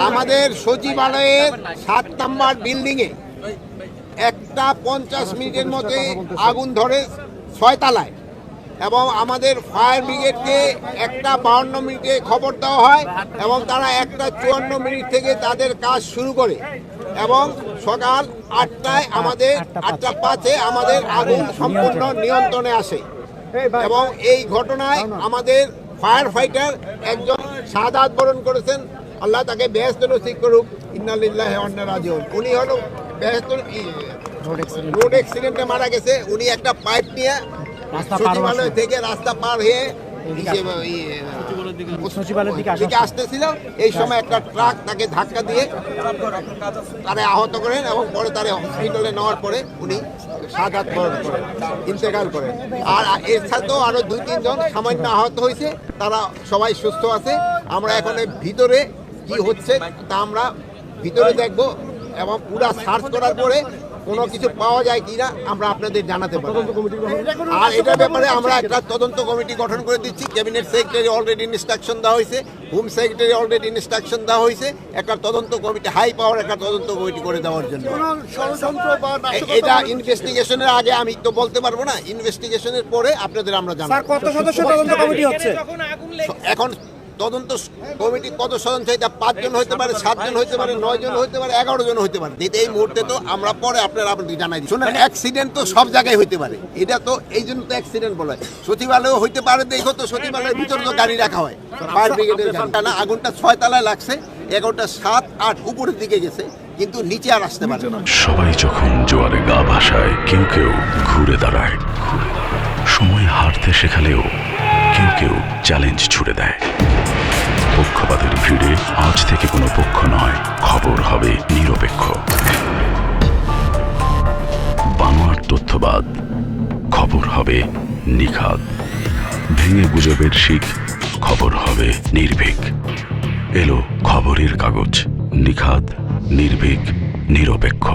আমাদের সচিবালয়ের 7 নম্বর বিল্ডিংয়ে একটা 50 মিনিটের মধ্যে আগুন ধরে 6 তলায় এবং আমাদের ফায়ার ব্রিগেডকে একটা 52 মিনিটে খবর দেওয়া হয় এবং তারা একটা 54 মিনিট থেকে তাদের কাজ শুরু করে এবং সকাল 8টায় আমাদের 8:05 আমাদের আগুন সম্পূর্ণ নিয়ন্ত্রণে আসে এবং এই ঘটনায় আমাদের ফায়ার ফাইটার একজন শাহাদাত বরণ করেছেন। আল্লাহ তাকে বেহেশত নসিব করুক। ইন্না লিল্লাহি ওয়া ইন্না ইলাইহি রাজিউন। উনি হলো বেহেশত রোড অ্যাক্সিডেন্টে মারা গেছে। উনি একটা পাইপ নিয়ে সচিবালয় থেকে রাস্তা পার হয়ে সচিবালয়ের দিকে আসতেছিল। এই সময় একটা ট্রাক তাকে ধাক্কা দিয়ে তারা আহত করেন এবং পরে তারা হসপিটালে নেওয়ার পরে উনি শাহাদাত বরণ করেন, ইন্তেকাল করেন। আর এর সাথেও আরো 2-3 জন সামান্য আহত হয়েছে, তারা সবাই সুস্থ আছে। আমরা এখন ভিতরে কি হচ্ছে তা আমরা ভিতরে দেখব এবং পুরো সার্চ করার পরে কোনো কিছু পাওয়া যায় কিনা আমরা আপনাদের জানাতে পারবো। আর এটার ব্যাপারে আমরা একটা তদন্ত কমিটি গঠন করে দিচ্ছি। ক্যাবিনেট সেক্রেটারি অলরেডি ইনস্ট্রাকশন দেওয়া হয়েছে, হোম সেক্রেটারি অলরেডি ইনস্ট্রাকশন দেওয়া হয়েছে একটা তদন্ত কমিটি, হাই পাওয়ার একটা তদন্ত কমিটি করে দেওয়ার জন্য। এটা ইনভেস্টিগেশনের আগে আমি তো বলতে পারবো না, ইনভেস্টিগেশনের পরে আপনাদের আমরা জানাবো। কত সদস্য তদন্ত কমিটি হচ্ছে এখন? তদন্ত কমিটি কত সদস্য? এটা 5 জন হতে পারে, 7 জন হতে পারে, 9 জন হতে পারে, 11 জন হতে পারে। এই মুহূর্তে তো আমরা পরে আপনাদের জানাই দিই। শুনুন, অ্যাক্সিডেন্ট তো সব জায়গায় হতে পারে, এটা তো এই জন্য তো অ্যাক্সিডেন্ট বলা হয়। সচিবালয়ও হইতে পারে, দেখো তো সচিবালয়ের ভিতরে তো গাড়ি রাখা হয় ফায়ার ব্রিগেডের গাড়ি না। আগুনটা 6 তলায় লাগছে, 11টা 7, 8 উপরের দিকে গেছে, কিন্তু নিচে আর আসতে পারে না। সবাই যখন জোয়ারে গা ভাসায়, কেউ কেউ ঘুরে দাঁড়ায়। সময় হারতে শেখালেও কেউ কেউ চ্যালেঞ্জ ছুড়ে দেয়। পক্ষপাতের ভিড়ে আজ থেকে কোনো পক্ষ নয়, খবর হবে নিরপেক্ষ। বানোয়ার তথ্যবাদ, খবর হবে নিখাদ। ভেঙে গুজবের শিখ, খবর হবে নির্ভীক। এলো খবরের কাগজ, নিখাদ, নির্ভীক, নিরপেক্ষ।